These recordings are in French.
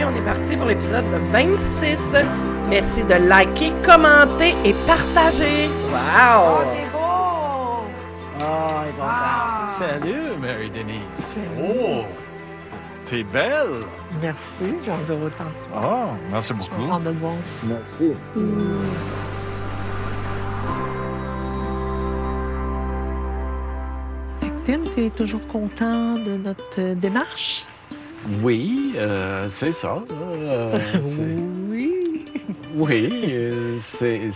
on est parti pour l'épisode 26. Merci de liker, commenter et partager. Wow! Oh, t'es beau! Oh, il est content. Salut, Marie-Denise. Oh, t'es belle. Merci, je vais en dire autant. Oh, merci Je vais beaucoup. prendre de bon. Merci. Tim, t'es toujours content de notre démarche? Oui, c'est ça. Oui. Oui, c'est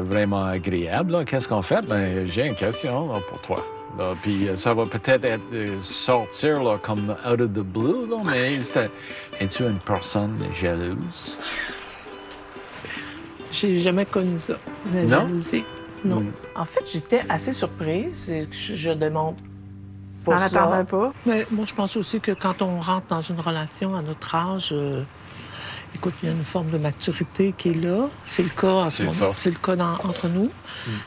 vraiment agréable. Là. Qu'est-ce qu'on fait? Ben, j'ai une question là, pour toi. Là, puis ça va peut-être être sortir là, comme out of the blue, là, mais es-tu une personne jalouse? J'ai jamais connu ça, la Non? jalousie. Non. Mm. En fait, j'étais assez surprise. Et je demande pas T'en ça. attendais pas? Mais moi, je pense aussi que quand on rentre dans une relation à notre âge, écoute, il y a une forme de maturité qui est là. C'est le cas en ce C'est moment. ça. C'est le cas entre nous.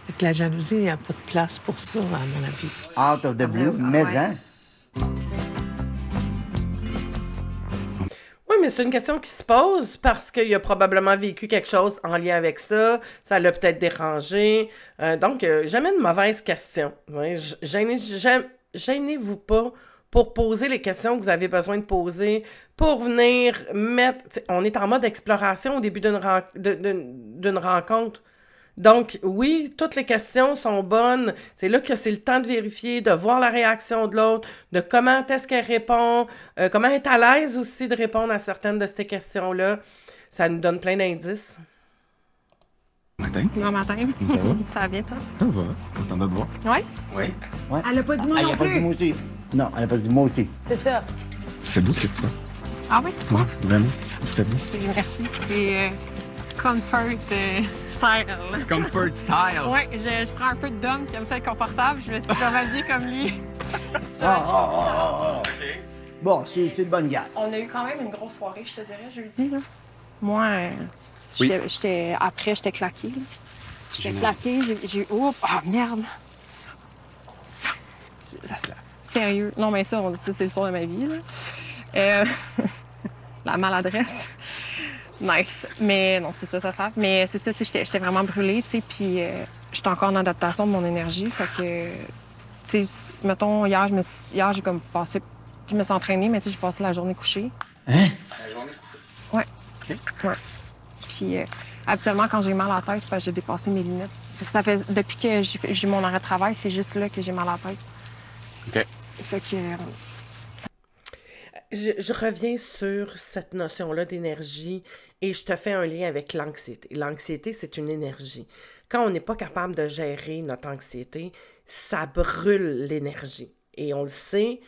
Fait que la jalousie, il n'y a pas de place pour ça, à mon avis. Out of the blue, mais hein? Oui, mais c'est une question qui se pose parce qu'il a probablement vécu quelque chose en lien avec ça. Ça l'a peut-être dérangé. Donc, jamais de mauvaise question. Ouais, gênez-vous pas pour poser les questions que vous avez besoin de poser, pour venir mettre... T'sais, on est en mode exploration au début d'une rencontre. Donc, oui, toutes les questions sont bonnes. C'est là que c'est le temps de vérifier, de voir la réaction de l'autre, de comment est-ce qu'elle répond, comment elle est à l'aise aussi de répondre à certaines de ces questions-là. Ça nous donne plein d'indices. Matin, Bon matin. ça va? Ça va bien, toi? Ça va. Content de te voir. Oui? Ouais. Elle a pas dit moi Elle non a pas dit plus. moi aussi. Non, elle a pas dit moi aussi. C'est ça. C'est beau ce que tu fais. Ah oui, tu trouves? Ouais, vraiment. C'est beau. Merci. C'est comfort style. Comfort style. Ouais, je prends un peu de Dom qui aime ça être confortable. Je me suis pas habillée comme lui. Bon, c'est une bonne gars. On a eu quand même une grosse soirée, je te dirais, jeudi. Là. Moi, Oui. après, j'étais claquée. Là. J'étais claquée, j'ai... Oups! Ah, merde! Ça se lave. Sérieux. Non, mais ça, c'est l'histoire de ma vie, là. La maladresse. Nice. Mais non, c'est ça, ça sert. Mais c'est ça, tu sais, j'étais vraiment brûlée, tu sais, puis j'étais encore en adaptation de mon énergie. Fait que, tu sais, mettons, hier, j'ai comme passé... Je me suis entraînée, mais tu sais, j'ai passé la journée couchée. Hein? La journée couchée. Ouais. OK. Ouais. Puis, habituellement, quand j'ai mal à la tête, c'est parce que j'ai dépassé mes limites. Ça fait... Depuis que j'ai mon arrêt de travail, c'est juste là que j'ai mal à la tête. OK. Fait que... Je reviens sur cette notion-là d'énergie et je te fais un lien avec l'anxiété. L'anxiété, c'est une énergie. Quand on n'est pas capable de gérer notre anxiété, ça brûle l'énergie. Et on le sait,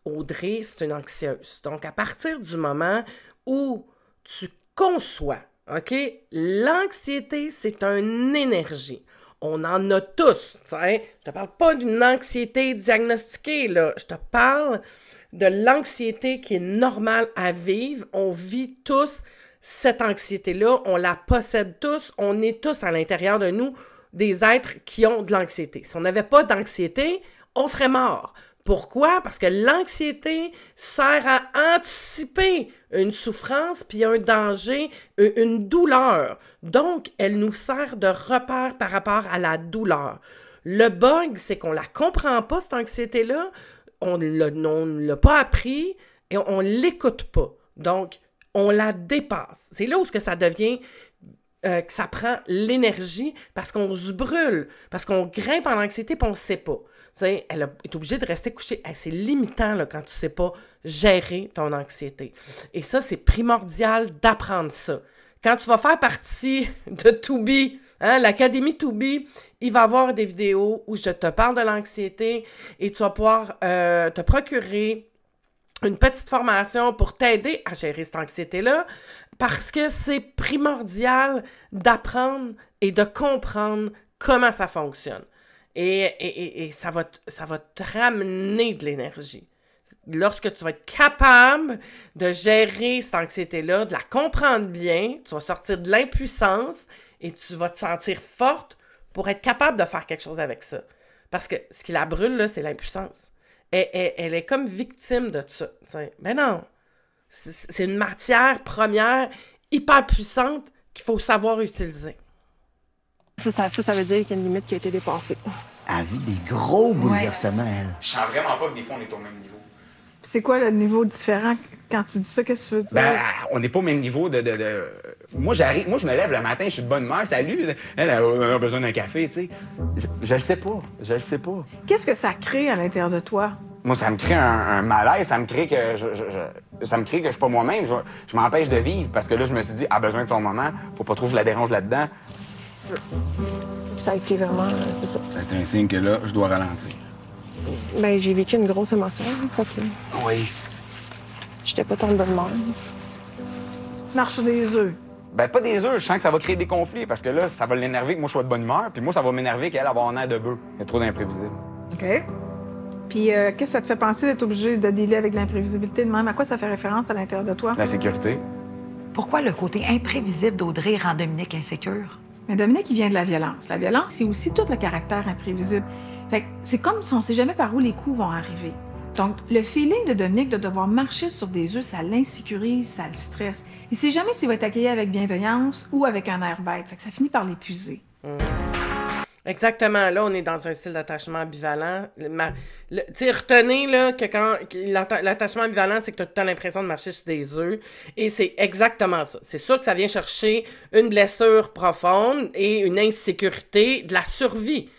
Audrey, c'est une anxieuse. Donc, à partir du moment où tu conçois, OK, l'anxiété, c'est une énergie. On en a tous, tu sais. Je te parle pas d'une anxiété diagnostiquée, là. Je te parle de l'anxiété qui est normale à vivre. On vit tous cette anxiété-là. On la possède tous. On est tous à l'intérieur de nous des êtres qui ont de l'anxiété. Si on n'avait pas d'anxiété, on serait mort. Pourquoi? Parce que l'anxiété sert à anticiper une souffrance puis un danger, une douleur. Donc, elle nous sert de repère par rapport à la douleur. Le bug, c'est qu'on la comprend pas, cette anxiété-là. On ne l'a pas appris et on ne l'écoute pas. Donc, on la dépasse. C'est là où ça devient... que ça prend l'énergie parce qu'on se brûle, parce qu'on grimpe en anxiété et on ne sait pas. T'sais, elle est obligée de rester couchée. Hey, c'est limitant là, quand tu ne sais pas gérer ton anxiété. Et ça, c'est primordial d'apprendre ça. Quand tu vas faire partie de To-Be, hein, l'Académie To-Be, il va y avoir des vidéos où je te parle de l'anxiété et tu vas pouvoir te procurer une petite formation pour t'aider à gérer cette anxiété-là parce que c'est primordial d'apprendre et de comprendre comment ça fonctionne. Et ça va te ramener de l'énergie. Lorsque tu vas être capable de gérer cette anxiété-là, de la comprendre bien, tu vas sortir de l'impuissance et tu vas te sentir forte pour être capable de faire quelque chose avec ça. Parce que ce qui la brûle, là, c'est l'impuissance. elle est comme victime de ça. T'sais. Ben non. C'est une matière première hyper puissante qu'il faut savoir utiliser. Ça veut dire qu'il y a une limite qui a été dépassée. Elle vit des gros bouleversements, elle. Je sens vraiment pas que des fois on est au même niveau. C'est quoi le niveau différent quand tu dis ça? Qu'est-ce que tu veux dire? Ben, on n'est pas au même niveau de... Moi, je me lève le matin, je suis de bonne humeur, salut. Elle a besoin d'un café, tu sais. Je le sais pas, Qu'est-ce que ça crée à l'intérieur de toi? Moi, ça me crée un malaise, ça me crée que ça me crée que je suis pas moi-même, je m'empêche de vivre parce que là, je me suis dit, elle a besoin de son moment, faut pas trop que je la dérange là-dedans. Ça a été vraiment, c'est ça. Ça a été un signe que là, je dois ralentir. Ben, j'ai vécu une grosse émotion, fait que Oui. j'étais pas tombée de bonne humeur. Marche sur des œufs. Ben, pas des œufs, je sens que ça va créer des conflits parce que là, ça va l'énerver que moi, je sois de bonne humeur, puis moi, ça va m'énerver qu'elle va avoir un air de bœuf. Il y a trop d'imprévisibles. OK. Puis, qu'est-ce que ça te fait penser d'être obligé de dealer avec l'imprévisibilité de même? À quoi ça fait référence à l'intérieur de toi? La sécurité. Pourquoi le côté imprévisible d'Audrey rend Dominique insécure? Mais Dominique, il vient de la violence. La violence, c'est aussi tout le caractère imprévisible. Fait que c'est comme si on ne sait jamais par où les coups vont arriver. Donc, le feeling de Dominique de devoir marcher sur des œufs, ça l'insécurise, ça le stresse. Il sait jamais s'il va être accueilli avec bienveillance ou avec un air bête. Fait que ça finit par l'épuiser. Exactement. Là, on est dans un style d'attachement ambivalent. Tu sais, retenez là, que quand l'attachement ambivalent, c'est que tu as tout le temps l'impression de marcher sur des œufs. Et c'est exactement ça. C'est sûr que ça vient chercher une blessure profonde et une insécurité de la survie.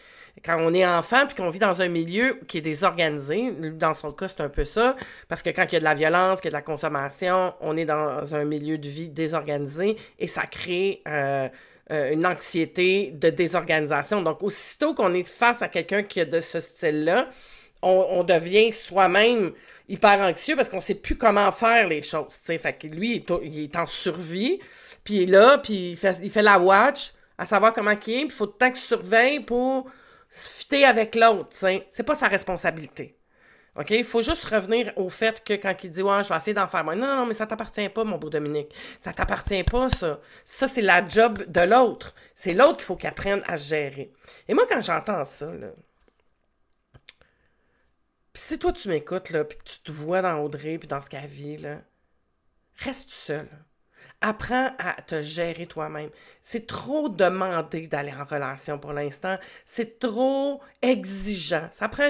Quand on est enfant puis qu'on vit dans un milieu qui est désorganisé, dans son cas, c'est un peu ça, parce que quand il y a de la violence, qu'il y a de la consommation, on est dans un milieu de vie désorganisé et ça crée une anxiété de désorganisation. Donc, aussitôt qu'on est face à quelqu'un qui a de ce style-là, on devient soi-même hyper anxieux parce qu'on sait plus comment faire les choses, tu sais. Fait que lui, il est en survie, puis il est là, puis il fait la watch, à savoir comment il est, puis il faut tout le temps qu'il surveille pour se fitter avec l'autre, tu sais. C'est pas sa responsabilité. OK? Il faut juste revenir au fait que quand il dit « Ouais, je vais essayer d'en faire moins. » Non, mais ça t'appartient pas, mon beau Dominique. Ça t'appartient pas, ça. Ça, c'est la job de l'autre. C'est l'autre qu'il faut qu'il apprenne à se gérer. Et moi, quand j'entends ça, là... Puis si toi, tu m'écoutes, là, puis que tu te vois dans Audrey, puis dans ce qu'elle vit, là, reste seul. Apprends à te gérer toi-même. C'est trop demandé d'aller en relation pour l'instant. C'est trop exigeant. Ça prend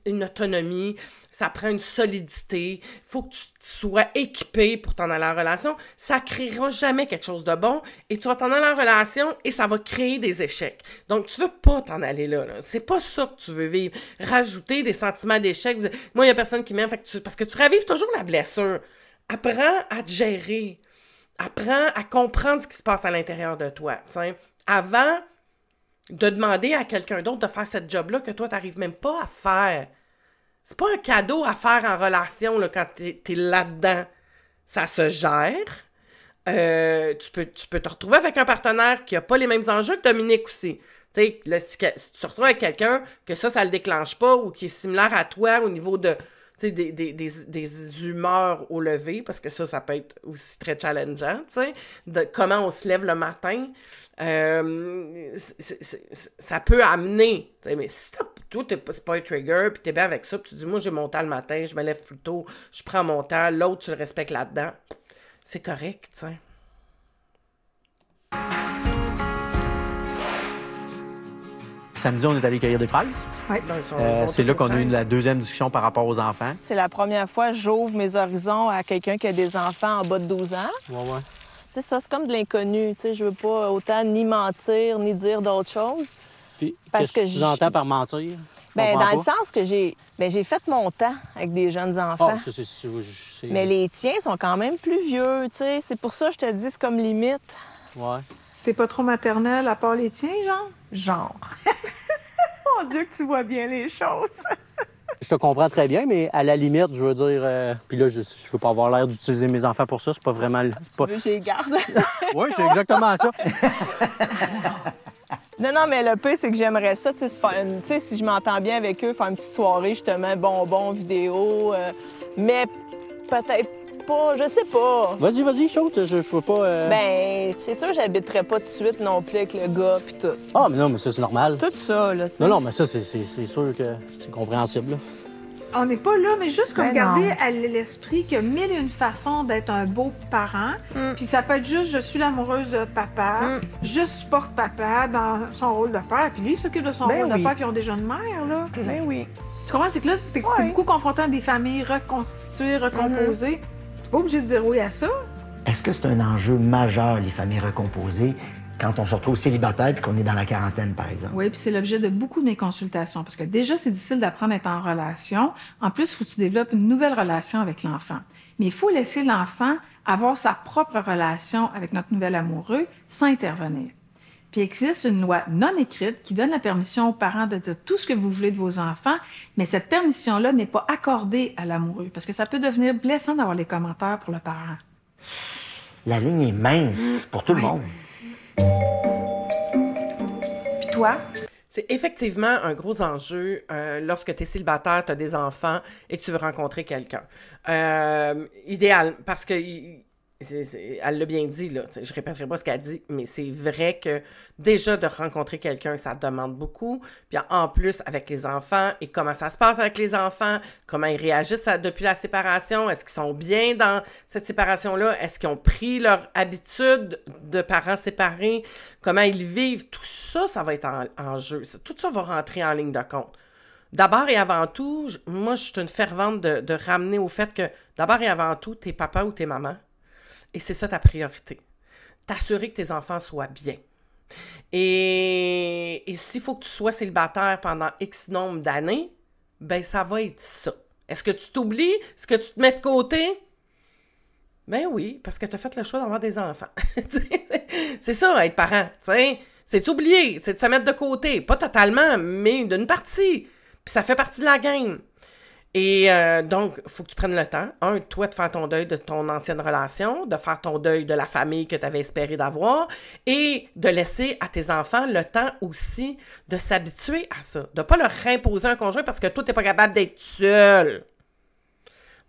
une autonomie, ça prend une solidité. Il faut que tu sois équipé pour t'en aller en relation. Ça ne créera jamais quelque chose de bon et tu vas t'en aller en relation et ça va créer des échecs. Donc, tu ne veux pas t'en aller là. C'est pas ça que tu veux vivre. Rajouter des sentiments d'échec. Moi, il n'y a personne qui m'aime parce que tu ravives toujours la blessure. Apprends à te gérer. Apprends à comprendre ce qui se passe à l'intérieur de toi. T'sais. Avant de demander à quelqu'un d'autre de faire cette job-là que toi, tu n'arrives même pas à faire. C'est pas un cadeau à faire en relation là, quand tu es là-dedans. Ça se gère. Tu peux te retrouver avec un partenaire qui n'a pas les mêmes enjeux que Dominique aussi. Là, si tu te retrouves avec quelqu'un que ça le déclenche pas ou qui est similaire à toi au niveau de des humeurs au lever, parce que ça peut être aussi très challengeant, de comment on se lève le matin, ça peut amener, mais si toi, c'est pas un trigger, puis t'es bien avec ça, puis tu dis, moi, j'ai mon temps le matin, je me lève plus tôt, je prends mon temps, l'autre, tu le respectes là-dedans, c'est correct, tu sais. Samedi, on est allé cueillir des fraises. Oui. C'est là qu'on a eu la deuxième discussion par rapport aux enfants. C'est la première fois que j'ouvre mes horizons à quelqu'un qui a des enfants en bas de 12 ans. Ouais. C'est ça, c'est comme de l'inconnu. Tu sais, je veux pas autant ni mentir, ni dire d'autres choses. Puis, parce qu'est-ce que tu entends par mentir? Ben, dans le sens que j'ai fait mon temps avec des jeunes enfants. Oh, c'est... Mais les tiens sont quand même plus vieux, tu sais. C'est pour ça que je te dis, c'est comme limite. Ouais. C'est pas trop maternel à part les tiens, genre? Genre. Mon Dieu, que tu vois bien les choses. Je te comprends très bien, mais à la limite, je veux dire... Puis là, je veux pas avoir l'air d'utiliser mes enfants pour ça. C'est pas vraiment... Tu veux que je les garde? Oui, c'est exactement ça. Non, mais le pire, c'est que j'aimerais ça, tu sais, si je m'entends bien avec eux, faire une petite soirée, justement, bonbons, vidéo, mais peut-être pas, je sais pas. Vas-y, chaude, je veux pas... Ben, c'est sûr que j'habiterais pas tout de suite non plus avec le gars, puis tout. Ah, mais non, mais ça, c'est normal. Tout ça, là, tu sais. Non, mais ça, c'est sûr que c'est compréhensible, là. On n'est pas là, mais juste comme Ben garder non. à l'esprit qu'il y a mille et une façons d'être un beau parent. Puis ça peut être juste, je suis l'amoureuse de papa, je supporte papa dans son rôle de père, puis lui, il s'occupe de son Ben rôle oui. de père, puis ils ont déjà une mère, là. Ben oui. Tu comprends? C'est que là, t'es beaucoup confronté à des familles reconstituées, recomposées. T'es pas obligé de dire oui à ça. Est-ce que c'est un enjeu majeur, les familles recomposées, quand on se retrouve célibataire puis qu'on est dans la quarantaine, par exemple? Oui, puis c'est l'objet de beaucoup de mes consultations, parce que déjà, c'est difficile d'apprendre à être en relation. En plus, il faut que tu développes une nouvelle relation avec l'enfant. Mais il faut laisser l'enfant avoir sa propre relation avec notre nouvel amoureux sans intervenir. Puis il existe une loi non écrite qui donne la permission aux parents de dire tout ce que vous voulez de vos enfants, mais cette permission-là n'est pas accordée à l'amoureux, parce que ça peut devenir blessant d'avoir les commentaires pour le parent. La ligne est mince pour tout le monde. Puis toi? C'est effectivement un gros enjeu lorsque tu es célibataire, tu as des enfants et que tu veux rencontrer quelqu'un. Idéal, parce que elle l'a bien dit, là, je répéterai pas ce qu'elle dit, mais c'est vrai que déjà de rencontrer quelqu'un, ça demande beaucoup. Puis en plus, avec les enfants, et comment ça se passe avec les enfants, comment ils réagissent depuis la séparation, est-ce qu'ils sont bien dans cette séparation-là, est-ce qu'ils ont pris leur habitude de parents séparés, comment ils vivent, tout ça, ça va être en jeu. Tout ça va rentrer en ligne de compte. D'abord et avant tout, moi, je suis une fervente de ramener au fait que, d'abord et avant tout, t'es papa ou t'es maman. Et c'est ça ta priorité. T'assurer que tes enfants soient bien. Et s'il faut que tu sois célibataire pendant X nombre d'années, ben ça va être ça. Est-ce que tu t'oublies? Est-ce que tu te mets de côté? Ben oui, parce que tu as fait le choix d'avoir des enfants. C'est ça, être parent. T'sais. C'est t'oublier, c'est de se mettre de côté. Pas totalement, mais d'une partie. Puis ça fait partie de la game. Et donc, il faut que tu prennes le temps, toi, de faire ton deuil de ton ancienne relation, de faire ton deuil de la famille que tu avais espéré d'avoir et de laisser à tes enfants le temps aussi de s'habituer à ça. De ne pas leur imposer un conjoint parce que toi, tu n'es pas capable d'être seul.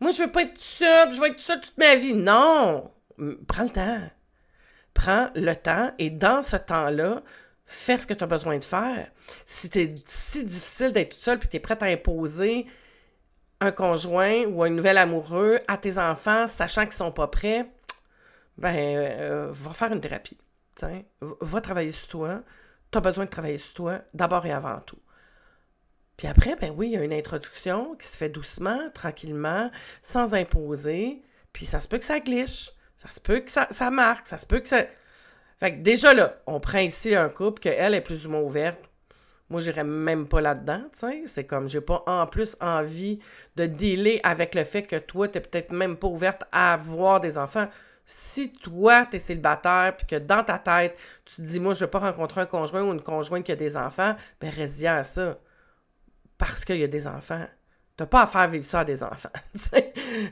Moi, je veux pas être seule, je veux être seule toute ma vie. Non! Prends le temps. Prends le temps et dans ce temps-là, fais ce que tu as besoin de faire. Si c'est si difficile d'être toute seule et que tu es prête à imposer un conjoint ou un nouvel amoureux à tes enfants, sachant qu'ils sont pas prêts, va faire une thérapie. T'sais. Va travailler sur toi. Tu as besoin de travailler sur toi, d'abord et avant tout. Puis après, il y a une introduction qui se fait doucement, tranquillement, sans imposer. Puis ça se peut que ça glitche. Ça se peut que ça marque. Ça se peut que ça... Fait que déjà là, on prend ici un couple qu'elle est plus ou moins ouverte. Moi, j'irais même pas là-dedans, tu sais. C'est comme, j'ai pas en plus envie de dealer avec le fait que toi, t'es peut-être même pas ouverte à avoir des enfants. Si toi, t'es célibataire, puis que dans ta tête, tu te dis, moi, je veux pas rencontrer un conjoint ou une conjointe qui a des enfants, reste-y à ça. Parce qu'il y a des enfants. T'as pas à faire vivre ça à des enfants.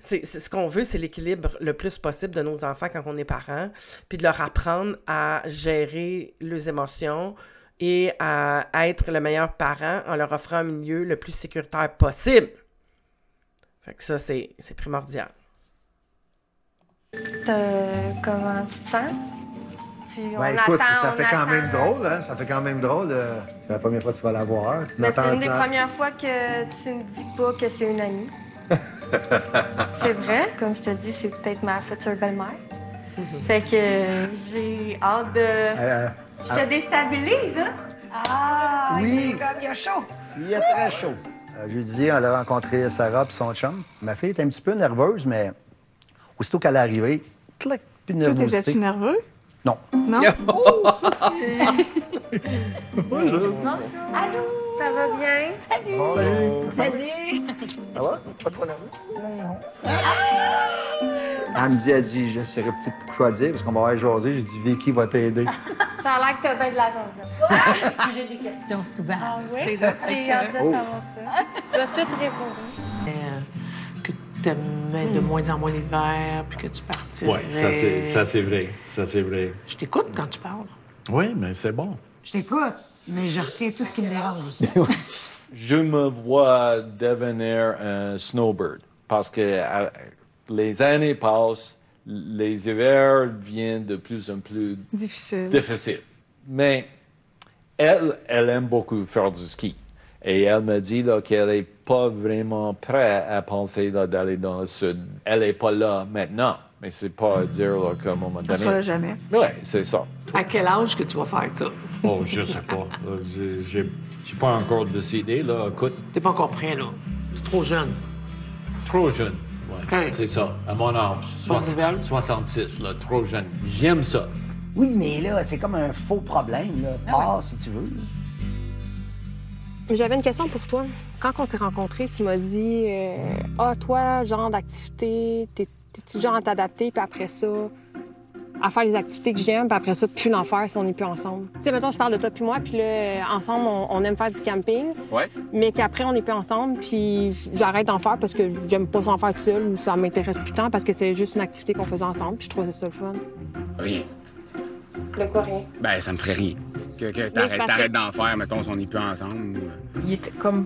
C'est ce qu'on veut, c'est l'équilibre le plus possible de nos enfants quand on est parents, puis de leur apprendre à gérer leurs émotions, et à être le meilleur parent en leur offrant un milieu le plus sécuritaire possible. Fait que ça, c'est primordial. Comment tu te sens? Écoute, ça fait quand même drôle, hein? Ça fait quand même drôle. C'est la première fois que tu vas la voir. C'est une des premières fois que tu me dis pas que c'est une amie. C'est vrai. Comme je te dis, c'est peut-être ma future belle-mère. Fait que j'ai hâte de... Je te déstabilise, hein? Ah, Oui. Il y a chaud. Il est très chaud. Jeudi, on a rencontré Sarah et son chum. Ma fille était un petit peu nerveuse, mais aussitôt qu'elle est arrivée, clac, plus de Toi, nervosité. t'étais-tu nerveux? Non. Non? Oh, ça! Bonjour. Allô? Ça va bien? Salut! Bonjour. Salut! Ça va? Pas trop nerveux? Non. Elle dit, je ne saurais peut-être pas quoi dire, parce qu'on va avoir jasé. J'ai dit, Vicky va t'aider. Ça a l'air que t'as bien de la chance. J'ai des questions souvent. Ah oui? J'ai hâte de savoir ça. Tu vas tout répondre. Que tu aimais de moins en moins l'hiver, puis que tu partirais. Oui, ça c'est vrai. Ça, c'est vrai. Je t'écoute quand tu parles. Oui, mais c'est bon. Je t'écoute, mais je retiens tout ce qui me dérange aussi. Je me vois devenir un snowbird parce que les années passent, les hivers viennent de plus en plus difficiles. Mais elle aime beaucoup faire du ski. Et elle me dit là, qu'elle n'est pas vraiment prête à penser là, d'aller dans le sud. Elle n'est pas là maintenant. Mais c'est pas à dire là, qu'à un moment donné... On ne sera là jamais. Oui, c'est ça. À quel âge que tu vas faire ça? Oh, je sais pas. J'ai pas encore décidé, là. Écoute. T'es pas encore prêt, là. T'es trop jeune. Trop jeune. Ouais, c'est ça. À mon âge. 66, là. Trop jeune. J'aime ça. Oui, mais là, c'est comme un faux problème, là. Ah, si tu veux. J'avais une question pour toi. Quand on s'est rencontrés, tu m'as dit toi, genre d'activité, t'es-tu genre à t'adapter, puis après ça, à faire les activités que j'aime, puis après ça, plus l'en faire si on n'est plus ensemble. Tu sais, mettons, je parle de toi puis moi, puis là, ensemble, on aime faire du camping. Ouais. Mais qu'après, on n'est plus ensemble, puis j'arrête d'en faire parce que j'aime pas s'en faire tout seul ou ça m'intéresse plus tant parce que c'est juste une activité qu'on faisait ensemble, puis je trouvais ça le fun. Rien. De quoi rien? Ben, ça me ferait rien. Que t'arrêtes d'en faire, mettons, si on n'est plus ensemble. Il était comme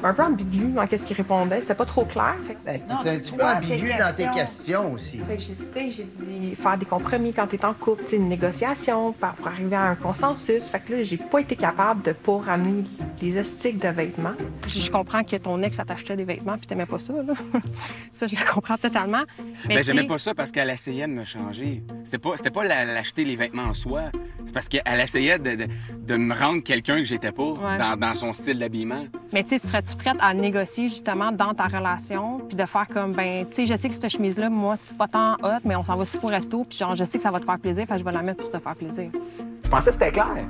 un peu ambigu dans ce qu'il répondait. C'était pas trop clair. Fait que... T'es un petit peu ambigu dans tes questions aussi. Fait que j'ai dit faire des compromis quand t'es en couple, une négociation pour arriver à un consensus. Fait que là, j'ai pas été capable de pas ramener les estiques de vêtements. Je comprends que ton ex, t'achetait des vêtements puis t'aimais pas ça, là. Ça, je le comprends totalement. Mais ben, j'aimais pas ça parce qu'elle essayait de me changer. C'était pas l'acheter les vêtements en soi. C'est parce qu'elle essayait de me rendre quelqu'un que j'étais pas dans son style d'habillement. Mais tu sais, serais-tu prête à négocier justement dans ta relation puis de faire comme, ben, tu sais, je sais que cette chemise-là, moi, c'est pas tant hot, mais on s'en va super au resto puis genre, je sais que ça va te faire plaisir, fait que je vais la mettre pour te faire plaisir. Je pensais que c'était clair.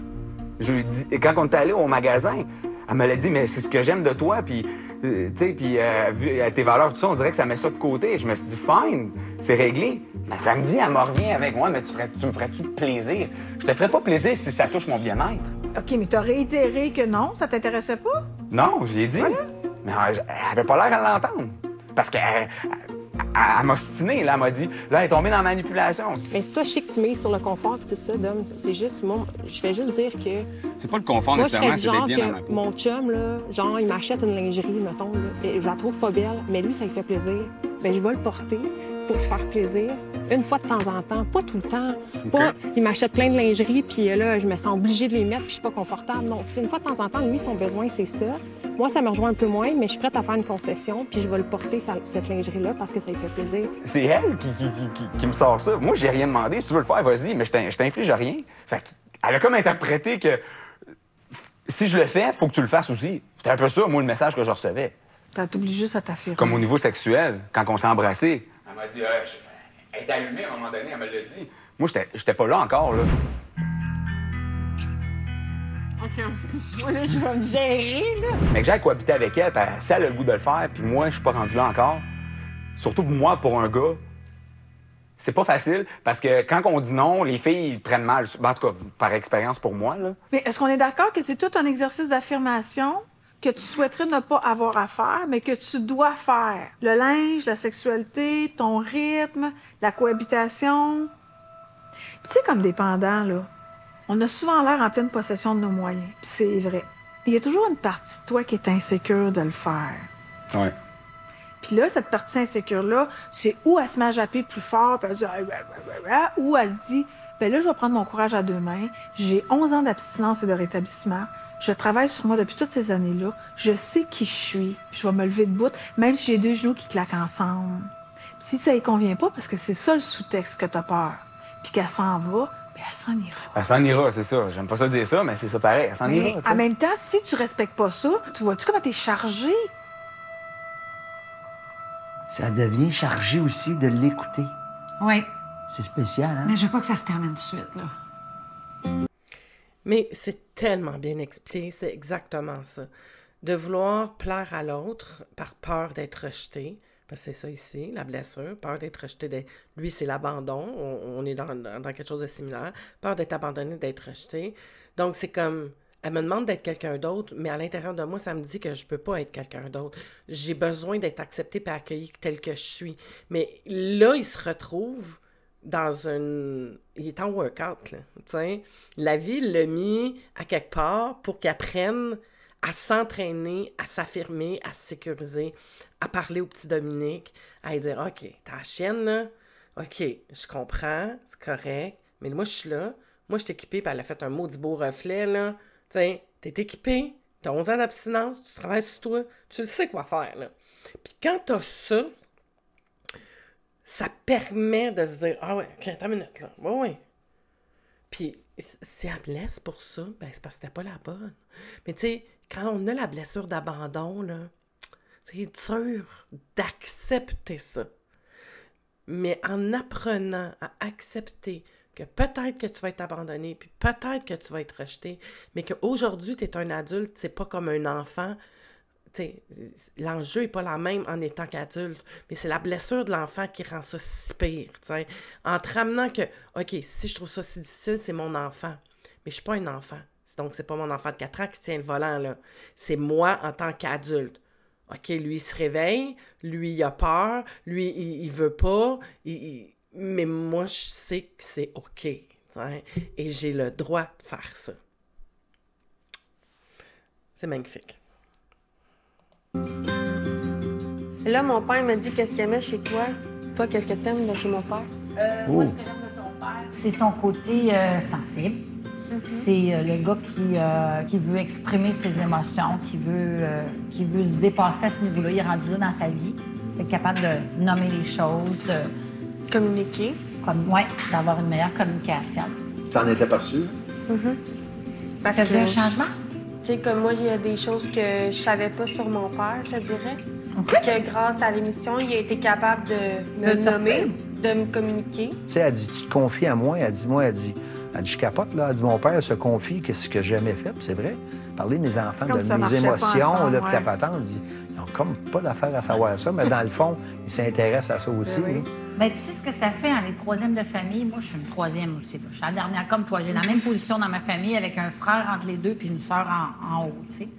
Je lui ai dit, quand on est allé au magasin, elle me l'a dit, mais c'est ce que j'aime de toi, puis, tu sais, puis vu tes valeurs, tout ça, on dirait que ça met ça de côté. Je me suis dit, fine, c'est réglé. Mais samedi, elle me revient avec moi, mais tu me ferais-tu plaisir? Je te ferais pas plaisir si ça touche mon bien-être. OK, mais t'as réitéré que non, ça t'intéressait pas? Non, j'ai dit. Voilà. Mais elle avait pas l'air à l'entendre. Parce qu'elle m'a stiné, là. Elle m'a dit, là, elle est tombée dans la manipulation. Mais toi, je sais que tu mets sur le confort et tout ça, Dom. C'est juste, moi, je vais juste dire que... C'est pas le confort moi, nécessairement, c'est d'être bien que dans ma peau. mon chum, là, genre, il m'achète une lingerie, mettons, là, et je la trouve pas belle, mais lui, ça lui fait plaisir. Bien, je vais le porter pour lui faire plaisir, une fois de temps en temps, pas tout le temps. Okay. Pas, il m'achète plein de lingerie, puis là, je me sens obligée de les mettre, puis je suis pas confortable. Non, c'est une fois de temps en temps, lui, son besoin, c'est ça. Moi, ça me rejoint un peu moins, mais je suis prête à faire une concession, puis je vais le porter, cette lingerie-là, parce que ça lui fait plaisir. C'est elle qui me sort ça. Moi, j'ai rien demandé. Si tu veux le faire, vas-y, mais je t'inflige rien. Fait qu'elle a comme interprété que si je le fais, faut que tu le fasses aussi. C'était un peu ça, moi, le message que je recevais. T'oublies juste à t'affirmer. Comme au niveau sexuel, quand on s'est embrassé. Elle m'a dit, elle est allumée à un moment donné, elle me l'a dit. Moi, j'étais pas là encore, là. OK. Moi, là, je vais me gérer, là. Mais que j'aille cohabiter avec elle, puis si elle a le goût de le faire, puis moi, je suis pas rendu là encore. Surtout pour moi, pour un gars, c'est pas facile, parce que quand on dit non, les filles ils prennent mal. En tout cas, par expérience pour moi, là. Mais est-ce qu'on est d'accord que c'est tout un exercice d'affirmation que tu souhaiterais ne pas avoir à faire, mais que tu dois faire? Le linge, la sexualité, ton rythme, la cohabitation. Puis tu sais, comme dépendant, là, on a souvent l'air en pleine possession de nos moyens. Puis c'est vrai. Il y a toujours une partie de toi qui est insécure de le faire. Ouais. Puis là, cette partie insécure-là, c'est où elle se met à japper plus fort, puis elle dit « ou elle se dit « ben là, je vais prendre mon courage à deux mains. J'ai 11 ans d'abstinence et de rétablissement. Je travaille sur moi depuis toutes ces années-là. Je sais qui je suis. Puis je vais me lever de bout, même si j'ai deux genoux qui claquent ensemble. Puis si ça y convient pas, parce que c'est ça le sous-texte que t'as peur, puis qu'elle s'en va, bien, elle s'en ira. Elle s'en ira, c'est ça. J'aime pas ça dire ça, mais c'est ça pareil. Elle s'en ira. En même temps, si tu respectes pas ça, tu vois-tu comment t'es chargé? Ça devient chargé aussi de l'écouter. Oui. C'est spécial, hein? Mais je veux pas que ça se termine tout de suite, là. Mais c'est tellement bien expliqué, c'est exactement ça. De vouloir plaire à l'autre par peur d'être rejeté, parce que c'est ça ici, la blessure, peur d'être rejeté. Lui, c'est l'abandon, on est dans quelque chose de similaire. Peur d'être abandonné, d'être rejeté. Donc, c'est comme... Elle me demande d'être quelqu'un d'autre, mais à l'intérieur de moi, ça me dit que je peux pas être quelqu'un d'autre. J'ai besoin d'être accepté et accueilli tel que je suis. Mais là, il se retrouve dans une... Il est en workout, là, tu sais. La vie l'a mis à quelque part pour qu'il apprenne à s'entraîner, à s'affirmer, à se sécuriser, à parler au petit Dominique, à lui dire « OK, t'as la chienne, là. OK, je comprends, c'est correct, mais moi, je suis là. Moi, je suis équipée, puis elle a fait un maudit beau reflet, là. Tu sais, t'es équipé, Tu as 11 ans d'abstinence, tu travailles sur toi, tu le sais quoi faire, là. Puis quand tu as ça, ça permet de se dire « Ah ouais, OK, attends une minute, là. Ouais, ouais. » Puis si elle blesse pour ça, ben c'est parce que c'était pas la bonne. Mais tu sais, quand on a la blessure d'abandon, là, c'est dur d'accepter ça. Mais en apprenant à accepter que peut-être que tu vas être abandonné, puis peut-être que tu vas être rejeté, mais qu'aujourd'hui, tu es un adulte, c'est pas comme un enfant. T'sais, l'enjeu n'est pas la même en étant qu'adulte, mais c'est la blessure de l'enfant qui rend ça si pire. T'sais. En te ramenant que, OK, si je trouve ça si difficile, c'est mon enfant. Mais je suis pas un enfant. Donc, c'est pas mon enfant de 4 ans qui tient le volant, là. C'est moi en tant qu'adulte. OK, lui, il se réveille, lui, il a peur, lui, il veut pas, mais moi, je sais que c'est OK. T'sais, et j'ai le droit de faire ça. C'est magnifique. Et là, mon père m'a dit qu'est-ce qu'il aimait chez toi. Toi, qu'est-ce que t'aimes de chez mon père? Moi, ce que j'aime de ton père, c'est son côté sensible. C'est le gars qui veut exprimer ses émotions, qui veut se dépasser à ce niveau-là. Il est rendu là dans sa vie. Il est capable de nommer les choses, de communiquer. Oui, d'avoir une meilleure communication. Tu t'en étais perçu? Parce ça que fait un changement? Tu sais, comme moi, il y a des choses que je savais pas sur mon père, je te dirais. Que grâce à l'émission, il a été capable de me nommer, de me communiquer. Tu sais, elle dit, tu te confies à moi? Elle dit, je capote, là. Elle dit, mon père se confie, qu'est-ce que j'ai jamais fait? Puis c'est vrai. Parler de mes enfants, de mes émotions, là, puis la patente, elle dit, ils n'ont comme pas d'affaire à savoir ça, mais dans le fond, ils s'intéressent à ça aussi. Oui. Bien, tu sais ce que ça fait, les troisièmes de famille? Moi, je suis une troisième aussi. Là. Je suis la dernière comme toi. J'ai la même position dans ma famille avec un frère entre les deux puis une sœur en haut, tu sais.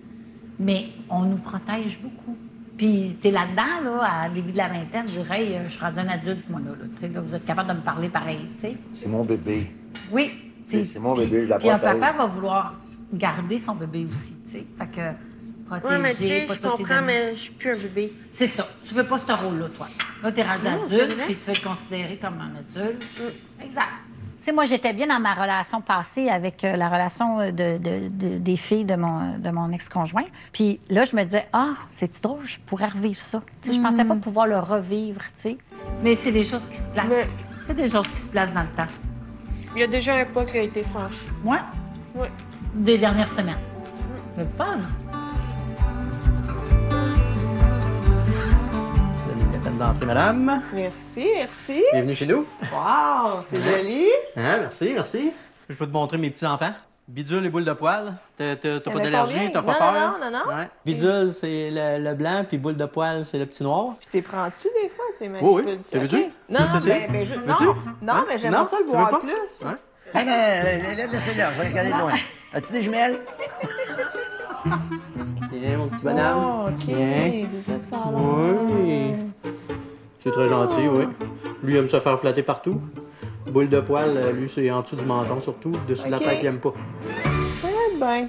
Mais on nous protège beaucoup. Puis t'es là-dedans, là, à début de la vingtaine, je dirais, je suis rendue un adulte, moi, là. Tu sais, là, vous êtes capable de me parler pareil, tu sais. C'est mon bébé. Oui. C'est mon bébé, je la protège. Puis un papa va vouloir garder son bébé aussi, tu sais. Fait que protéger, mais tu sais, je comprends, mais je suis plus un bébé. C'est ça. Tu veux pas ce rôle-là, toi. Là, t'es rendu adulte, puis tu veux te considérer comme un adulte. Exact. Tu sais, moi, j'étais bien dans ma relation passée avec la relation des filles de mon ex-conjoint. Puis là, je me disais, c'est drôle, je pourrais revivre ça. Tu sais, je pensais pas pouvoir le revivre, tu sais. Mais c'est des choses qui se placent. C'est des choses qui se placent dans le temps. Il y a déjà un pas qui a été franchi. Ouais? Oui. Des dernières semaines. C'est fun. D'entrée, madame. Merci, merci. Bienvenue chez nous. Wow, c'est joli. Merci, merci. Je peux te montrer mes petits-enfants. Bidule et boule de poil. T'as pas d'allergie, t'as pas non, peur? Non. Ouais. Bidule, c'est le blanc, puis boule de poil, c'est le petit noir. Puis t'es prends-tu des fois, tes manipules? Oui. T'as vu-tu? Non, mais j'aimerais ça le voir plus. Ouais. Laisse-le, je vais regarder de loin. As-tu des jumelles? Tiens, mon petit bonhomme. Oh, OK, Tiens. c'est ça que ça a l'air. Oui. C'est très gentil, oui. Lui, il aime se faire flatter partout. Boule de poil, lui, c'est en dessous du menton surtout. Dessus de la tête, il aime pas. Eh bien,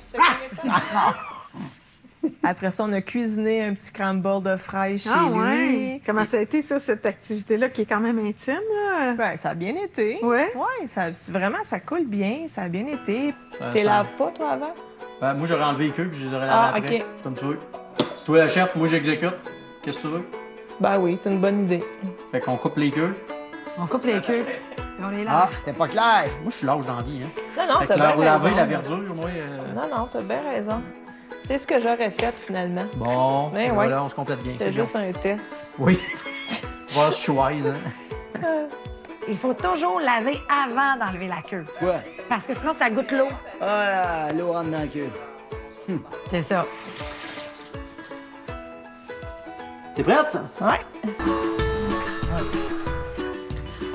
Après ça, on a cuisiné un petit crumble de fraises chez lui. Comment ça a été, ça, cette activité-là, qui est quand même intime, là? Ben, ça a bien été. Oui? Oui, vraiment, ça coule bien. Ça a bien été. T'es laves pas, toi, avant? Ben, moi, j'aurais enlevé les queues, puis je les aurais lavées après. OK. C'est comme tu veux. C'est toi le chef, moi, j'exécute. Qu'est-ce que tu veux? Ben oui, c'est une bonne idée. Fait qu'on coupe les queues. On coupe les queues. Et on les lave. Ah, c'était pas clair. Moi, je suis lâche dans la vie, hein. Non, t'as bien raison. Laver la verdure, moi... Non, t'as bien raison. C'est ce que j'aurais fait, finalement. Bon, Mais voilà, on se complète bien. C'est juste un test. Oui. Voir si je suis wise, hein. Il faut toujours laver avant d'enlever la queue. Ouais. Parce que sinon, ça goûte l'eau. Ah là, l'eau rentre dans la queue. C'est ça. T'es prête? Ouais.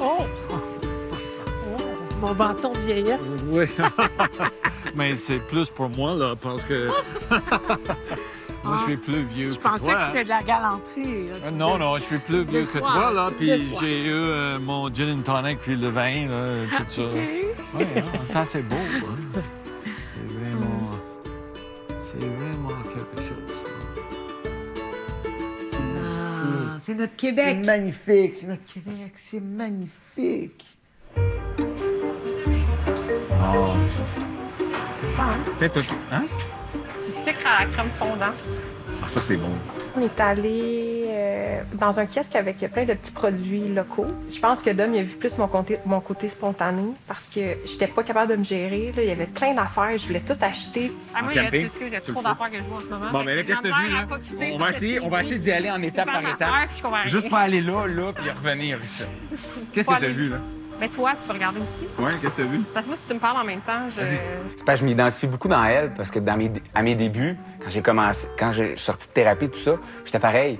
Oh! Mon bâton de vieillesse. Oui. Mais c'est plus pour moi, là, parce que... moi, je suis plus vieux Je que toi. pensais que c'était de la galanterie. Là, Non, je suis plus vieux que toi, là. Puis j'ai eu mon gin and tonic, puis le vin, là, tout ça. Oui, ça, c'est beau. Hein? C'est vraiment quelque chose. C'est notre Québec. C'est magnifique, c'est notre Québec, c'est magnifique. Oh, ça fait... C'est pas, hein? Peut-être OK. Hein? sucre à la crème fondant. Ah, ça, c'est bon. On est allé dans un kiosque avec plein de petits produits locaux. Je pense que Dom il a vu plus mon côté spontané parce que j'étais pas capable de me gérer. Là. Il y avait plein d'affaires, je voulais tout acheter. Ah, moi, il y a trop d'affaires que je vois en ce moment. Bon, mais là, qu'est-ce que t'as vu, là? On va essayer d'y aller en étape par étape. Juste pas aller là, puis revenir ici. Qu'est-ce que t'as vu, là? Mais toi, tu peux regarder aussi. Ouais, qu'est-ce que t'as vu? Parce que moi, si tu me parles en même temps, C'est parce que je m'identifie beaucoup dans elle, parce que à mes débuts, quand j'ai sorti de thérapie, tout ça, j'étais pareil.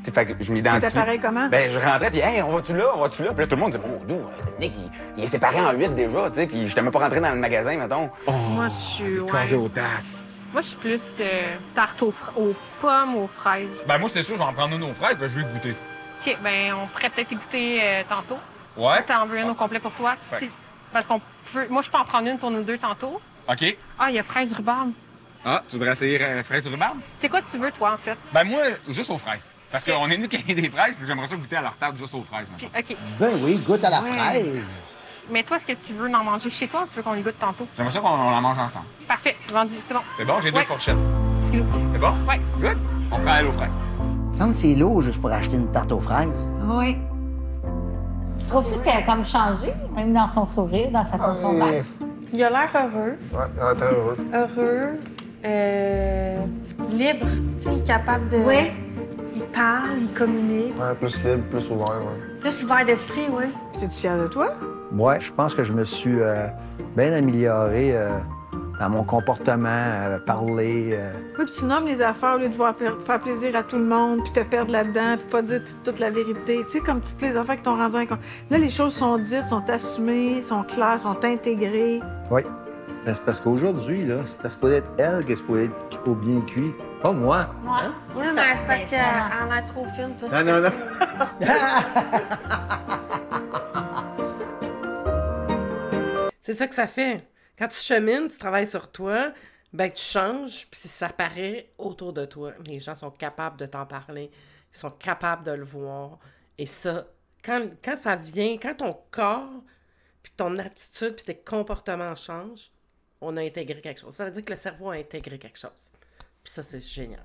T'sais, fait que je m'identifie. T'étais pareil comment? Ben, je rentrais, puis hey, on va-tu là? Puis là, tout le monde disait, bon, d'où? Nick, il est séparé en 8 déjà, tu sais, puis je t'ai même pas rentré dans le magasin, mettons. Moi, je suis. Au tac. Moi, je suis plus tarte aux pommes, aux fraises. Ben, moi, c'est sûr, je vais en prendre une aux fraises, ben, je vais y goûter. OK, ben, on pourrait peut-être y goûter tantôt. Ouais. T'en veux une au complet pour toi? Ouais. Parce qu'on peut. Moi, je peux en prendre une pour nous deux tantôt. OK. Ah, il y a fraises rhubarbe. Ah, tu voudrais essayer fraises rhubarbe? C'est quoi tu veux, toi, en fait? Ben, moi, juste aux fraises. Parce qu'on est nous qui a des fraises, puis j'aimerais ça goûter à leur tarte juste aux fraises, maintenant. OK. Ben oui, goûte à la fraise. Mais toi, est-ce que tu veux en manger chez toi ou tu veux qu'on y goûte tantôt? J'aimerais ça qu'on la mange ensemble. Parfait, vendu, c'est bon. C'est bon, j'ai 2 fourchettes. C'est bon? Oui. Good. On prend elle aux fraises. Il me semble que c'est lourd juste pour acheter une tarte aux fraises. Oui. Tu trouves qu'elle a comme changé, même dans son sourire, dans sa façon d'être? Il a l'air heureux. Ouais, il a l'air heureux. Heureux. Libre. Tu sais, il est capable de... Oui. Il parle, il communique. Ouais, plus libre, plus ouvert, ouais. Plus ouvert d'esprit, oui. T'es-tu fière de toi? Ouais, je pense que je me suis bien amélioré dans mon comportement, parler. Oui, puis tu nommes les affaires au lieu de vouloir faire plaisir à tout le monde, puis te perdre là-dedans, puis pas dire toute la vérité. Tu sais, comme toutes les affaires qui t'ont rendu incompétent. Là, les choses sont dites, sont assumées, sont claires, sont intégrées. Oui. Ben, c'est parce qu'aujourd'hui, là, c'est supposé être elle qui est supposée être au bien cuit, pas moi. Ouais. Hein? Oui, mais c'est parce qu'elle a l'air trop fine, toi. Non, non. C'est ça que ça fait. Quand tu chemines, tu travailles sur toi, ben tu changes, puis ça paraît autour de toi. Les gens sont capables de t'en parler, ils sont capables de le voir. Et ça, quand ça vient, quand ton corps, puis ton attitude, puis tes comportements changent, on a intégré quelque chose. Ça veut dire que le cerveau a intégré quelque chose. Puis ça, c'est génial.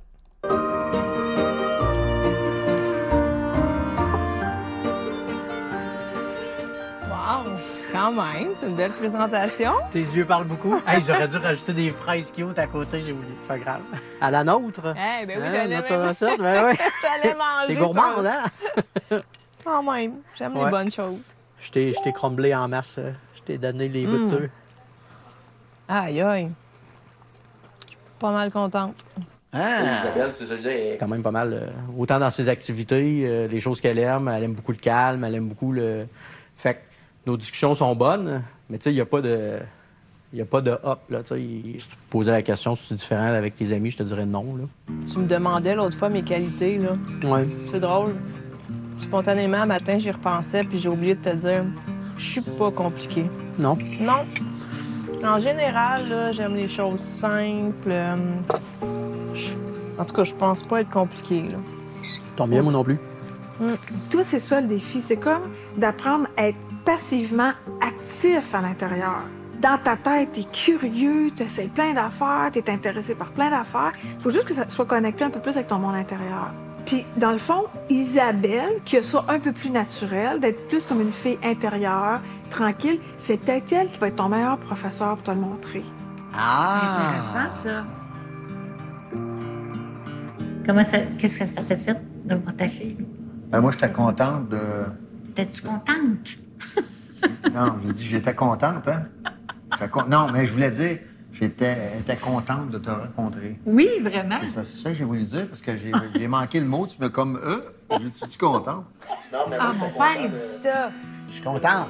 Wow! Quand même, c'est une belle présentation. Tes yeux parlent beaucoup. Hey, j'aurais dû rajouter des fraises cute à côté, j'ai oublié. C'est pas grave. À la nôtre. Eh ben oui, Hein, j'allais notre même... recette, ben ouais. J'allais manger T'es gourmande, hein? Quand même, j'aime Ouais. les bonnes choses. Je t'ai crumblé en masse. Je t'ai donné les bouts de œufs. Aïe, aïe. Je suis pas mal contente. Isabelle, c'est ça que je dis, elle est quand même pas mal. Autant dans ses activités, les choses qu'elle aime beaucoup le calme, elle aime beaucoup le. Fait que nos discussions sont bonnes, mais tu sais, il n'y a pas de. Il n'y a pas de hop, là, tu sais. Si tu me posais la question si c'est différent avec tes amis, je te dirais non, là. Tu me demandais l'autre fois mes qualités, là. Ouais. C'est drôle. Spontanément, un matin, j'y repensais, puis j'ai oublié de te dire, je suis pas compliquée. Non. Non. En général, là, j'aime les choses simples. En tout cas, je pense pas être compliquée, là. Tant bien, moi non plus. Toi, c'est ça le défi. C'est comme d'apprendre à être passivement actif à l'intérieur. Dans ta tête, t'es curieux, tu essaies plein d'affaires, t'es intéressé par plein d'affaires. Il faut juste que ça soit connecté un peu plus avec ton monde intérieur. Puis, dans le fond, Isabelle, qui a ça un peu plus naturel, d'être plus comme une fille intérieure, tranquille, c'est peut-être elle qui va être ton meilleur professeur pour te le montrer. Ah! Intéressant, ça. Qu'est-ce que ça t'a fait de voir ta fille? Ben, moi, j'étais contente de... T'es-tu contente? Non, j'ai dit j'étais contente, hein? Non, mais je voulais dire, j'étais contente de te rencontrer. Oui, vraiment. C'est ça que j'ai voulu dire, parce que j'ai manqué le mot. Tu me comme j'étais contente. Ah, mon père, il dit ça. Je suis contente.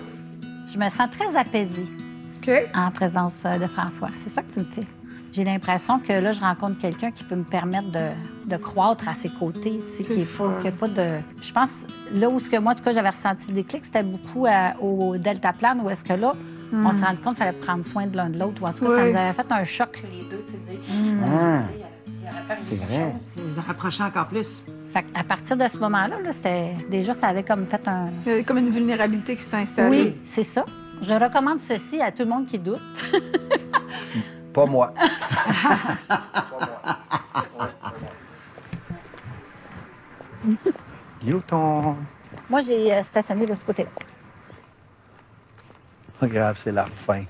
Je me sens très apaisée en présence de François. C'est ça que tu me fais. J'ai l'impression que là, je rencontre quelqu'un qui peut me permettre de croître à ses côtés, tu sais, qu'il n'y a pas de... Je pense, là où moi, en tout cas, j'avais ressenti le déclic, c'était beaucoup au deltaplane, où est-ce que là, on s'est rendu compte qu'il fallait prendre soin de l'un de l'autre, ou en tout cas, ça nous avait fait un choc, les deux, tu sais, C'est vrai. Vous vous rapprochez encore plus. Fait à partir de ce moment-là, là, déjà, ça avait comme fait un... Il y avait comme une vulnérabilité qui s'est installée. Oui, c'est ça. Je recommande ceci à tout le monde qui doute. Pas moi. Newton. Moi, j'ai stationné de ce côté-là. Pas grave, c'est la fin.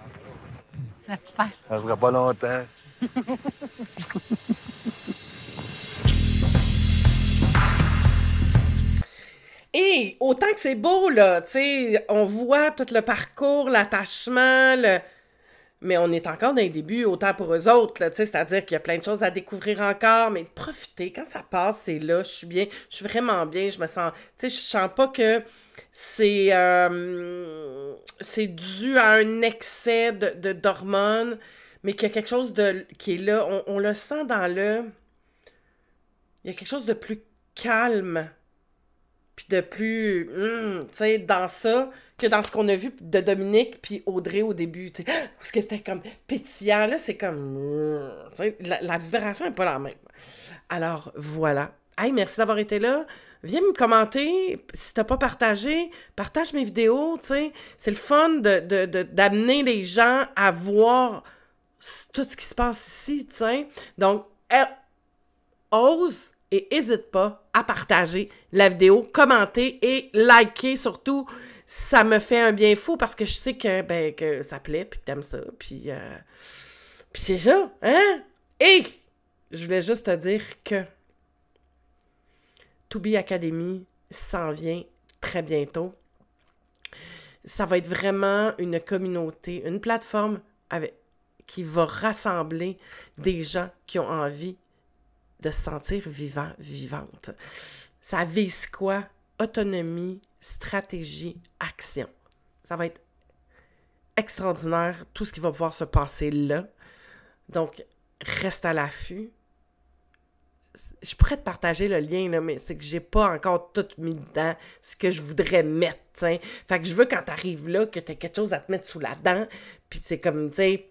La fin. Ça sera pas longtemps. Et autant que c'est beau, là, tu sais, on voit tout le parcours, l'attachement, mais on est encore dans les débuts, autant pour eux autres, là, tu sais, c'est-à-dire qu'il y a plein de choses à découvrir encore, mais de profiter, quand ça passe, c'est là, je suis bien, je suis vraiment bien, je me sens, tu sais, je sens pas que c'est dû à un excès d'hormones, mais qu'il y a quelque chose qui est là, on le sent dans il y a quelque chose de plus calme, puis de plus, tu sais, dans ça, que dans ce qu'on a vu de Dominique puis Audrey au début, tu sais, parce que c'était comme pétillant, là, c'est comme, tu sais, la vibration n'est pas la même. Alors, voilà. Hey, merci d'avoir été là. Viens me commenter, si t'as pas partagé, partage mes vidéos, tu sais, c'est le fun d'amener les gens à voir tout ce qui se passe ici, tu sais. Donc, ose et n'hésite pas à partager la vidéo, commenter et liker surtout. Ça me fait un bien fou parce que je sais que ça plaît puis que t'aimes ça. Puis c'est ça, hein? Et je voulais juste te dire que To Be Academy s'en vient très bientôt. Ça va être vraiment une communauté, une plateforme qui va rassembler des gens qui ont envie de se sentir vivant, vivante. Ça vise quoi? Autonomie, stratégie, action. Ça va être extraordinaire, tout ce qui va pouvoir se passer là. Donc, reste à l'affût. Je pourrais te partager le lien, là, mais c'est que j'ai pas encore tout mis dedans ce que je voudrais mettre, t'sais. Fait que je veux quand t'arrives là, que t'aies quelque chose à te mettre sous la dent, puis c'est comme, tu sais...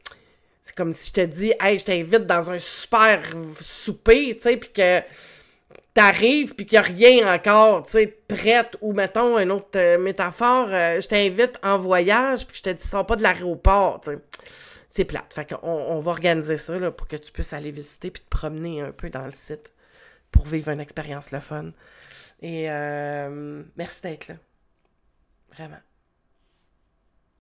C'est comme si je te dis, hey, je t'invite dans un super souper, tu sais, puis que t'arrives, puis qu'il n'y a rien encore, tu sais, prête, ou mettons une autre métaphore, je t'invite en voyage, puis je te dis, sors pas de l'aéroport, tu sais. C'est plate. Fait qu'on va organiser ça, là, pour que tu puisses aller visiter, puis te promener un peu dans le site, pour vivre une expérience le fun. Et merci d'être là. Vraiment.